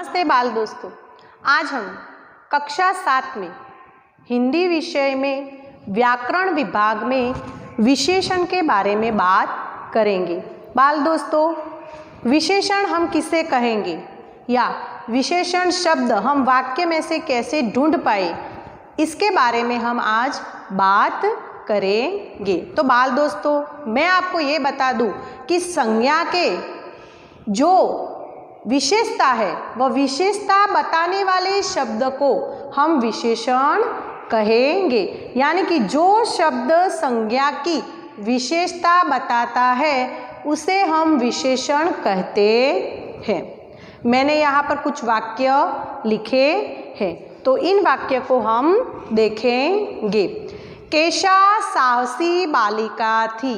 नमस्ते बाल दोस्तों, आज हम कक्षा 7 में हिंदी विषय में व्याकरण विभाग में विशेषण के बारे में बात करेंगे। बाल दोस्तों, विशेषण हम किसे कहेंगे या विशेषण शब्द हम वाक्य में से कैसे ढूंढ पाए, इसके बारे में हम आज बात करेंगे। तो बाल दोस्तों, मैं आपको ये बता दूं कि संज्ञा के जो विशेषता है वह विशेषता बताने वाले शब्द को हम विशेषण कहेंगे। यानी कि जो शब्द संज्ञा की विशेषता बताता है उसे हम विशेषण कहते हैं। मैंने यहाँ पर कुछ वाक्य लिखे हैं, तो इन वाक्य को हम देखेंगे। केशा साहसी बालिका थी।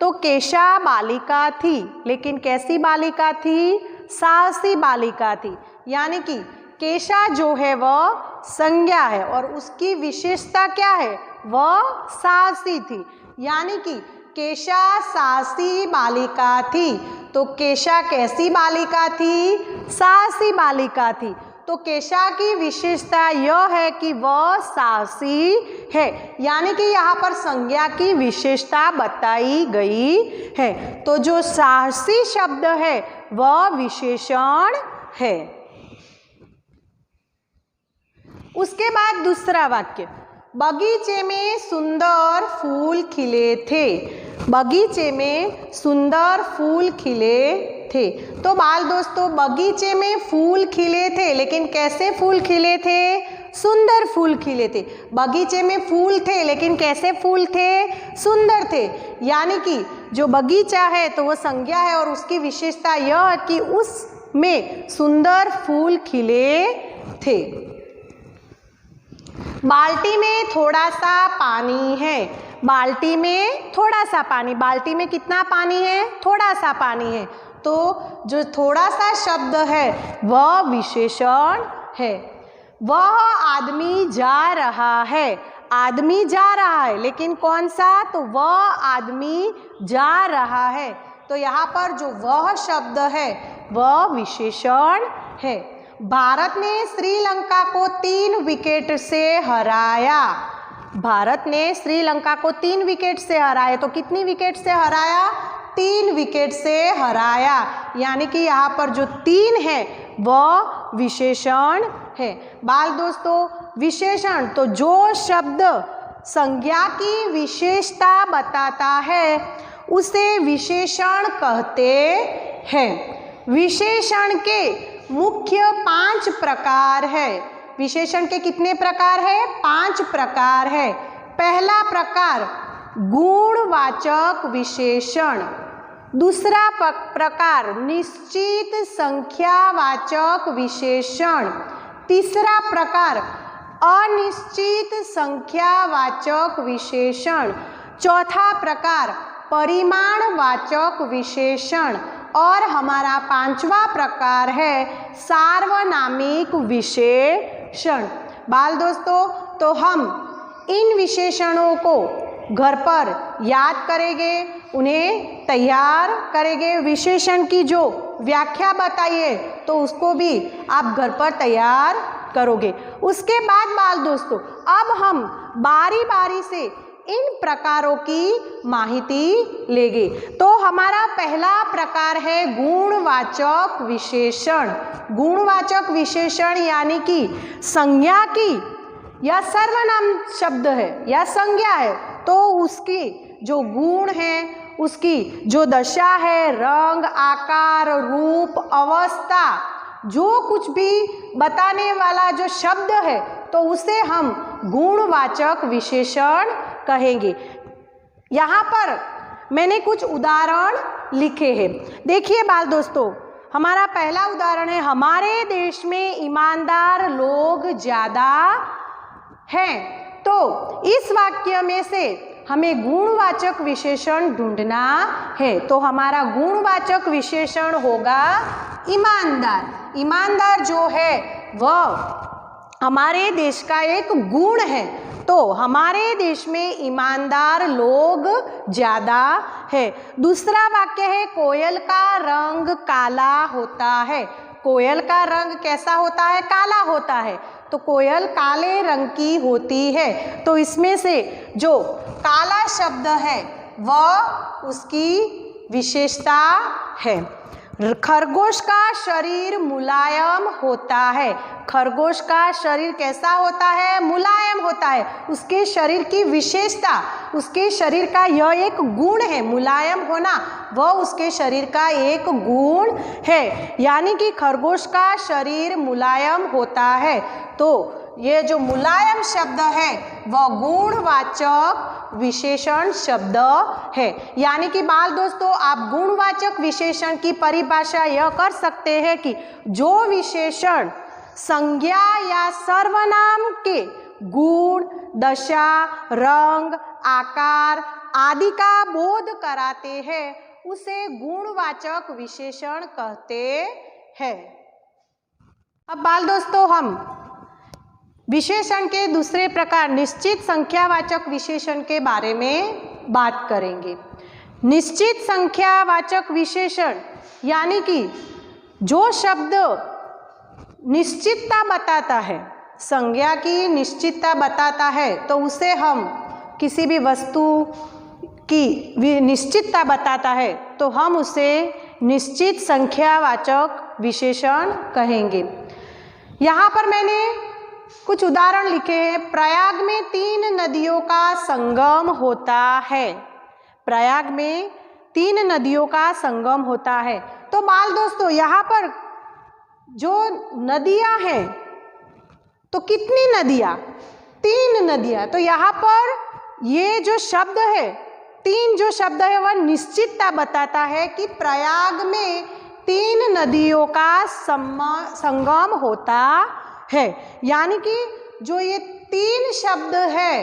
तो केशा बालिका थी, लेकिन कैसी बालिका थी? साहसी बालिका थी। यानी कि केशा जो है वह संज्ञा है और उसकी विशेषता क्या है? वह साहसी थी। यानी कि केशा साहसी बालिका थी। तो केशा कैसी बालिका थी? साहसी बालिका थी। तो केशा की विशेषता यह है कि वह साहसी है। यानी कि यहाँ पर संज्ञा की विशेषता बताई गई है। तो जो साहसी शब्द है वह विशेषण है। उसके बाद दूसरा वाक्य, बगीचे में सुंदर फूल खिले थे। बगीचे में सुंदर फूल खिले थे। तो बाल दोस्तों, बगीचे में फूल खिले थे, लेकिन कैसे फूल खिले थे? सुंदर फूल खिले थे। बगीचे में फूल थे, लेकिन कैसे फूल थे? सुंदर थे। यानी कि जो बगीचा है तो वो संज्ञा है और उसकी विशेषता यह है कि उसमें सुंदर फूल खिले थे। बाल्टी में थोड़ा सा पानी है। बाल्टी में थोड़ा सा पानी। बाल्टी में कितना पानी है? थोड़ा सा पानी है। तो जो थोड़ा सा शब्द है वह विशेषण है। वह आदमी जा रहा है। आदमी जा रहा है, लेकिन कौन सा? तो वह आदमी जा रहा है। तो यहाँ पर जो वह शब्द है वह विशेषण है। भारत ने श्रीलंका को 3 विकेट से हराया। भारत ने श्रीलंका को 3 विकेट से हराया। तो कितनी विकेट से हराया? 3 विकेट से हराया। यानी कि यहाँ पर जो 3 है वह विशेषण है। बाल दोस्तों, विशेषण तो जो शब्द संज्ञा की विशेषता बताता है उसे विशेषण कहते हैं। विशेषण के मुख्य 5 प्रकार है। विशेषण के कितने प्रकार है? 5 प्रकार है। पहला प्रकार गुणवाचक विशेषण। दूसरा प्रकार निश्चित संख्यावाचक विशेषण। तीसरा प्रकार अनिश्चित संख्यावाचक विशेषण। चौथा प्रकार परिमाणवाचक विशेषण। और हमारा 5वां प्रकार है सार्वनामिक विशेषण। बाल दोस्तों, तो हम इन विशेषणों को घर पर याद करेंगे, उन्हें तैयार करेंगे। विशेषण की जो व्याख्या बताइए तो उसको भी आप घर पर तैयार करोगे। उसके बाद बाल दोस्तों, अब हम बारी बारी से इन प्रकारों की माहिती लेंगे। तो हमारा पहला प्रकार है गुणवाचक विशेषण। गुणवाचक विशेषण यानी कि संज्ञा की या सर्वनाम शब्द है या संज्ञा है, तो उसकी जो गुण है, उसकी जो दशा है, रंग, आकार, रूप, अवस्था, जो कुछ भी बताने वाला जो शब्द है तो उसे हम गुणवाचक विशेषण कहेंगे। यहाँ पर मैंने कुछ उदाहरण लिखे हैं। देखिए बाल दोस्तों, हमारा पहला उदाहरण है, हमारे देश में ईमानदार लोग ज़्यादा हैं। तो इस वाक्य में से हमें गुणवाचक विशेषण ढूंढना है। तो हमारा गुणवाचक विशेषण होगा ईमानदार। ईमानदार जो है वह हमारे देश का एक गुण है। तो हमारे देश में ईमानदार लोग ज़्यादा है। दूसरा वाक्य है, कोयल का रंग काला होता है। कोयल का रंग कैसा होता है? काला होता है। तो कोयल काले रंग की होती है। तो इसमें से जो काला शब्द है वह उसकी विशेषता है। खरगोश का शरीर मुलायम होता है। खरगोश का शरीर कैसा होता है? मुलायम होता है। उसके शरीर की विशेषता, उसके शरीर का यह एक गुण है। मुलायम होना वह उसके शरीर का एक गुण है। यानी कि खरगोश का शरीर मुलायम होता है। तो ये जो मुलायम शब्द है वह गुणवाचक विशेषण शब्द है। यानी कि बाल दोस्तों, आप गुणवाचक विशेषण की परिभाषा यह कर सकते हैं कि जो विशेषण संज्ञा या सर्वनाम के गुण, दशा, रंग, आकार आदि का बोध कराते हैं उसे गुणवाचक विशेषण कहते हैं। अब बाल दोस्तों, हम विशेषण के दूसरे प्रकार निश्चित संख्यावाचक विशेषण के बारे में बात करेंगे। निश्चित संख्यावाचक विशेषण यानी कि जो शब्द निश्चितता बताता है, संज्ञा की निश्चितता बताता है, तो उसे हम किसी भी वस्तु की निश्चितता बताता है तो हम उसे निश्चित संख्यावाचक विशेषण कहेंगे। यहाँ पर मैंने कुछ उदाहरण लिखे हैं। प्रयाग में 3 नदियों का संगम होता है। प्रयाग में 3 नदियों का संगम होता है। तो बाल दोस्तों, यहाँ पर जो नदियाँ हैं, तो कितनी नदियाँ? 3 नदियाँ। तो यहाँ पर ये जो शब्द है, 3 जो शब्द है वह निश्चितता बताता है कि प्रयाग में 3 नदियों का संगम होता है। यानी कि जो ये 3 शब्द है,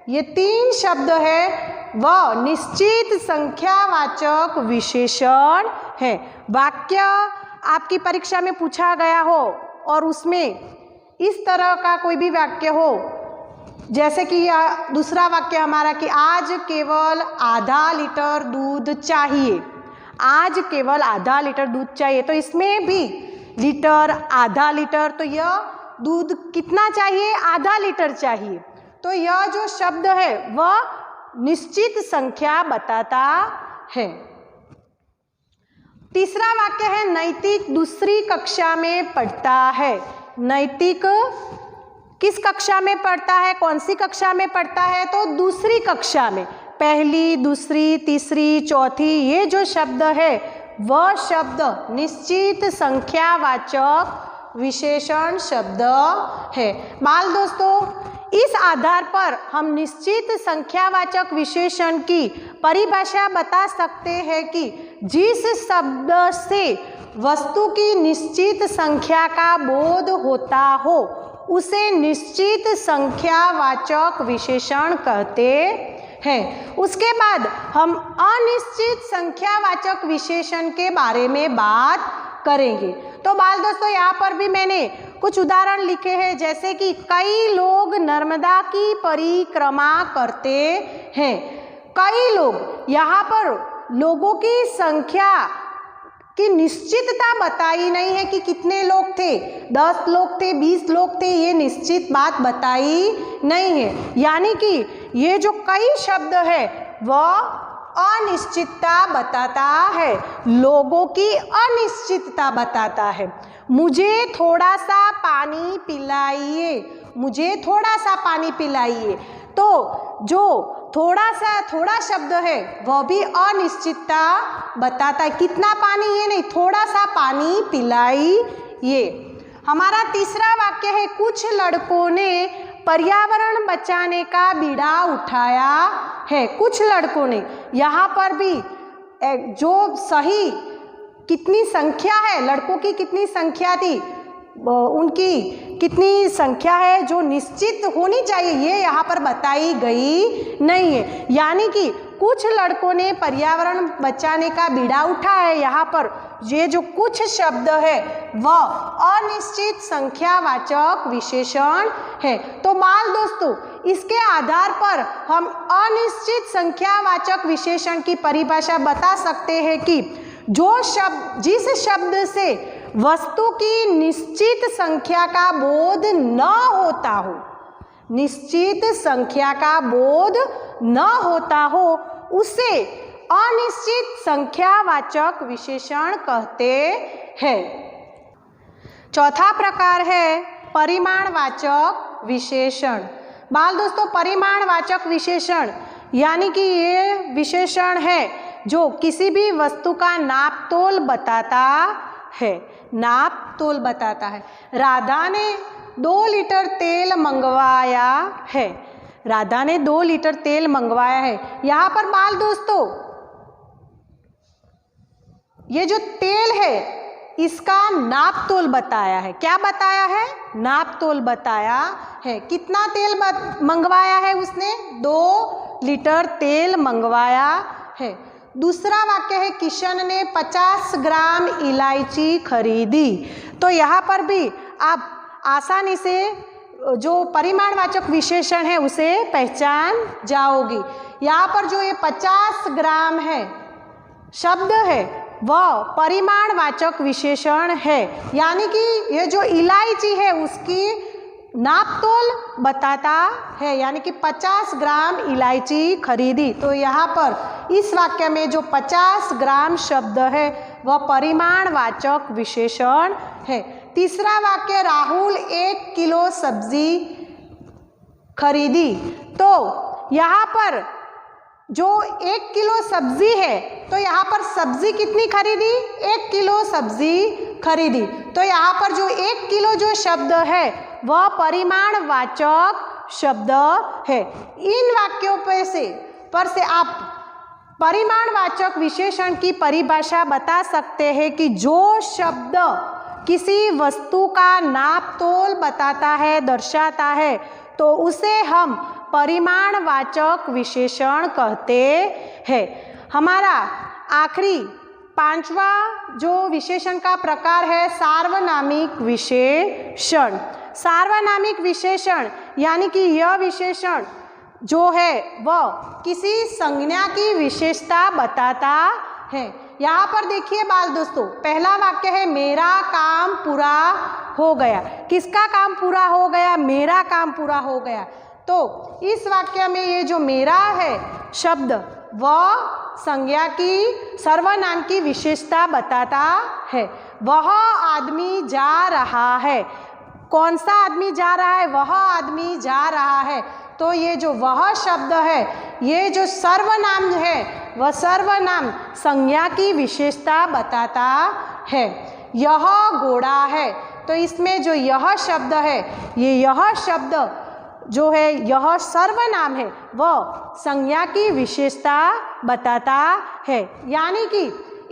ये 3 शब्द है वह निश्चित संख्यावाचक विशेषण है। वाक्य आपकी परीक्षा में पूछा गया हो और उसमें इस तरह का कोई भी वाक्य हो, जैसे कि दूसरा वाक्य हमारा कि आज केवल आधा लीटर दूध चाहिए। आज केवल आधा लीटर दूध चाहिए। तो इसमें भी लीटर, आधा लीटर, तो यह दूध कितना चाहिए? आधा लीटर चाहिए। तो यह जो शब्द है वह निश्चित संख्या बताता है। तीसरा वाक्य है नैतिक दूसरी कक्षा में पढ़ता है। नैतिक किस कक्षा में पढ़ता है? कौन सी कक्षा में पढ़ता है? तो दूसरी कक्षा में। पहली, दूसरी, तीसरी, चौथी, ये जो शब्द है वह शब्द निश्चित संख्यावाचक विशेषण शब्द है। बाल दोस्तों, इस आधार पर हम निश्चित संख्यावाचक विशेषण की परिभाषा बता सकते हैं कि जिस शब्द से वस्तु की निश्चित संख्या का बोध होता हो उसे निश्चित संख्यावाचक विशेषण कहते हैं। उसके बाद हम अनिश्चित संख्यावाचक विशेषण के बारे में बात करेंगे। तो बाल दोस्तों, यहाँ पर भी मैंने कुछ उदाहरण लिखे हैं, जैसे कि कई लोग नर्मदा की परिक्रमा करते हैं। कई लोग, यहाँ पर लोगों की संख्या की निश्चितता बताई नहीं है कि कितने लोग थे, 10 लोग थे, 20 लोग थे, ये निश्चित बात बताई नहीं है। यानी कि ये जो कई शब्द है वह अनिश्चितता बताता है, लोगों की अनिश्चितता बताता है। मुझे थोड़ा सा पानी पिलाइए, मुझे थोड़ा सा पानी पिलाइए। तो जो थोड़ा शब्द है वह भी अनिश्चितता बताता है। कितना पानी ये नहीं, थोड़ा सा पानी पिलाइए। हमारा तीसरा वाक्य है कुछ लड़कों ने पर्यावरण बचाने का बीड़ा उठाया है। कुछ लड़कों ने, यहाँ पर भी जो सही कितनी संख्या है, लड़कों की कितनी संख्या थी, उनकी कितनी संख्या है जो निश्चित होनी चाहिए, ये यहाँ पर बताई गई नहीं है। यानी कि कुछ लड़कों ने पर्यावरण बचाने का बीड़ा उठाया है। यहाँ पर ये जो कुछ शब्द है वह अनिश्चित संख्यावाचक विशेषण है। तो बाल दोस्तों, इसके आधार पर हम अनिश्चित संख्यावाचक विशेषण की परिभाषा बता सकते हैं कि जो शब्द, जिस शब्द से वस्तु की निश्चित संख्या का बोध न होता हो, निश्चित संख्या का बोध न होता हो, उसे अनिश्चित संख्यावाचक विशेषण कहते हैं। चौथा प्रकार है परिमाणवाचक विशेषण। बाल दोस्तों, परिमाणवाचक विशेषण यानी कि ये विशेषण है जो किसी भी वस्तु का नाप तोल बताता है, नाप तोल बताता है। राधा ने 2 लीटर तेल मंगवाया है, राधा ने 2 लीटर तेल मंगवाया है। यहाँ पर बाल दोस्तों ये जो तेल है इसका नाप तोल बताया है। क्या बताया है? नाप तोल बताया है। कितना तेल मंगवाया है उसने? 2 लीटर तेल मंगवाया है। दूसरा वाक्य है किशन ने 50 ग्राम इलायची खरीदी। तो यहाँ पर भी आप आसानी से जो परिमाणवाचक विशेषण है उसे पहचान जाओगी। यहाँ पर जो ये 50 ग्राम है शब्द है वह परिमाणवाचक विशेषण है, यानी कि ये जो इलायची है उसकी नापतोल बताता है, यानी कि 50 ग्राम इलायची खरीदी। तो यहाँ पर इस वाक्य में जो 50 ग्राम शब्द है वह परिमाणवाचक विशेषण है। तीसरा वाक्य राहुल 1 किलो सब्जी खरीदी। तो यहाँ पर जो 1 किलो सब्जी है तो यहाँ पर सब्जी कितनी खरीदी? 1 किलो सब्जी खरीदी। तो यहाँ पर जो 1 किलो जो शब्द है वह परिमाणवाचक शब्द है। इन वाक्यों पर से आप परिमाणवाचक विशेषण की परिभाषा बता सकते हैं कि जो शब्द किसी वस्तु का नाप तोल बताता है, दर्शाता है, तो उसे हम परिमाणवाचक विशेषण कहते हैं। हमारा आखिरी 5वां जो विशेषण का प्रकार है सार्वनामिक विशेषण। सार्वनामिक विशेषण यानी कि यह विशेषण जो है वह किसी संज्ञा की विशेषता बताता है। यहाँ पर देखिए बाल दोस्तों, पहला वाक्य है मेरा काम पूरा हो गया। किसका काम पूरा हो गया? मेरा काम पूरा हो गया। तो इस वाक्य में ये जो मेरा है शब्द वह संज्ञा की, सर्वनाम की विशेषता बताता है। वह आदमी जा रहा है। कौन सा आदमी जा रहा है? वह आदमी जा रहा है। तो ये जो वह शब्द है, ये जो सर्वनाम है, वह सर्वनाम संज्ञा की विशेषता बताता है। यह घोड़ा है। तो इसमें जो यह शब्द है, ये यह शब्द जो है यह सर्वनाम है, वह संज्ञा की विशेषता बताता है। यानी कि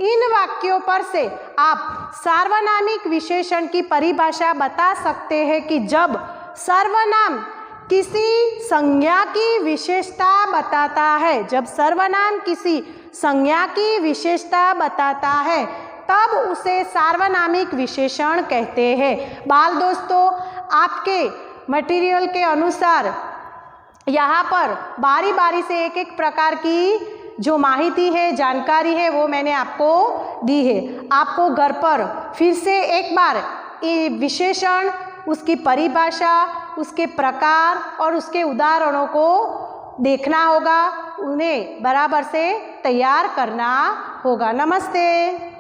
इन वाक्यों पर से आप सार्वनामिक विशेषण की परिभाषा बता सकते हैं कि जब सर्वनाम किसी संज्ञा की विशेषता बताता है, जब सर्वनाम किसी संज्ञा की विशेषता बताता है तब उसे सार्वनामिक विशेषण कहते हैं। बाल दोस्तों, आपके मटेरियल के अनुसार यहाँ पर बारी बारी से एक एक प्रकार की जो माहिती है, जानकारी है, वो मैंने आपको दी है। आपको घर पर फिर से एक बार ये विशेषण, उसकी परिभाषा, उसके प्रकार और उसके उदाहरणों को देखना होगा, उन्हें बराबर से तैयार करना होगा। नमस्ते।